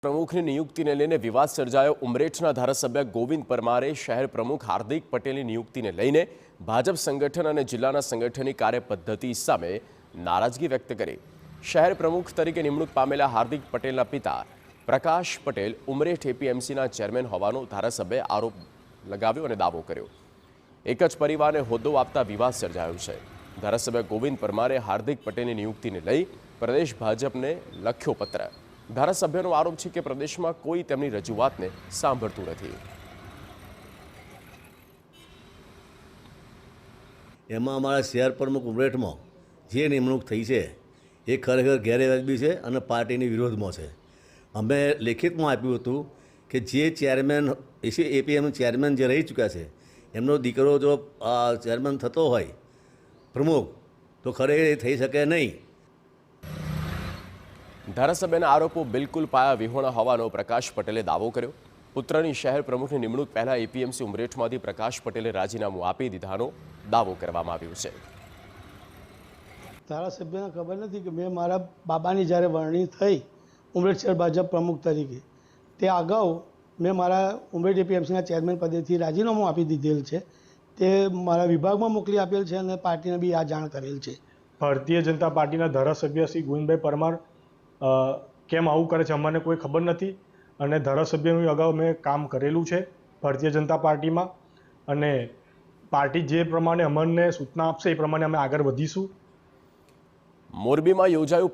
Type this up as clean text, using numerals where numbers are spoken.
પ્રમુખની નિયુક્તિને લઈને વિવાદ સર્જાયો। ઉમરેઠના ધારાસભ્ય ગોવિંદ પરમારે શહેર પ્રમુખ હાર્દિક પટેલની નિયુક્તિને લઈને ભાજપ સંગઠન અને જિલ્લાના સંગઠનની કાર્યપદ્ધતિ સામે નારાજગી વ્યક્ત કરી। શહેર પ્રમુખ તરીકે નિમણૂક પામેલા હાર્દિક પટેલના પિતા પ્રકાશ પટેલ ઉમરેઠ એપીએમસીના ચેરમેન હોવાનો ધારાસભ્યે આરોપ લગાવ્યો અને દાવો કર્યો। એક જ પરિવારને હોદ્દો આપતા વિવાદ સર્જાયો છે। ધારાસભ્ય ગોવિંદ પરમારે હાર્દિક પટેલની નિયુક્તિને લઈ પ્રદેશ ભાજપને લખ્યો પત્ર। ધારાસભ્યનો આરોપ છે કે પ્રદેશમાં કોઈ તેમની રજૂઆતને સાંભળતું નથી। એમાં અમારા શહેર પ્રમુખ ઉમરેઠમાં જે નિમણૂક થઈ છે એ ખરેખર ગેરવાજબી છે અને પાર્ટીની વિરોધમાં છે। અમે લેખિતમાં આપ્યું હતું કે જે ચેરમેન એપીએમ ચેરમેન જે રહી ચૂક્યા છે એમનો દીકરો જો ચેરમેન થતો હોય પ્રમુખ તો ખરેખર એ થઈ શકે નહીં। ધારાસભ્યના આરોપો બિલકુલ પાયા વિહોણા હોવાનો પ્રકાશ પટેલે દાવો કર્યો। પુત્રની શહેર પ્રમુખની નિમણૂક પહેલા એપીએમસી ઉમરેઠમાંથી પ્રકાશ પટેલે રાજીનામું આપી દીધાનો દાવો કરવામાં આવ્યો છે। ધારાસભ્યને ખબર નથી કે મેં મારા બાબાની જ્યારે વરણી થઈ ઉમરેઠ શહેર ભાજપ પ્રમુખ તરીકે તે અગાઉ મેં મારા ઉમરેઠ એપીએમસીના ચેરમેન પદેથી રાજીનામું આપી દીધેલ છે। તે મારા વિભાગમાં મોકલી આપેલ છે અને પાર્ટીને બી આ જાણ કરેલ છે। ભારતીય જનતા પાર્ટીના ધારાસભ્ય શ્રી ગોવિંદભાઈ પરમાર કેમ આવું કરે છે અમને કોઈ ખબર નથી અને ધારાસભ્યનું અગાઉ મેં કામ કરેલું છે ભારતીય જનતા પાર્ટીમાં અને પાર્ટી જે પ્રમાણે અમને સૂચના આપશે એ પ્રમાણે અમે આગળ વધીશું। મોરબીમાં યોજાયું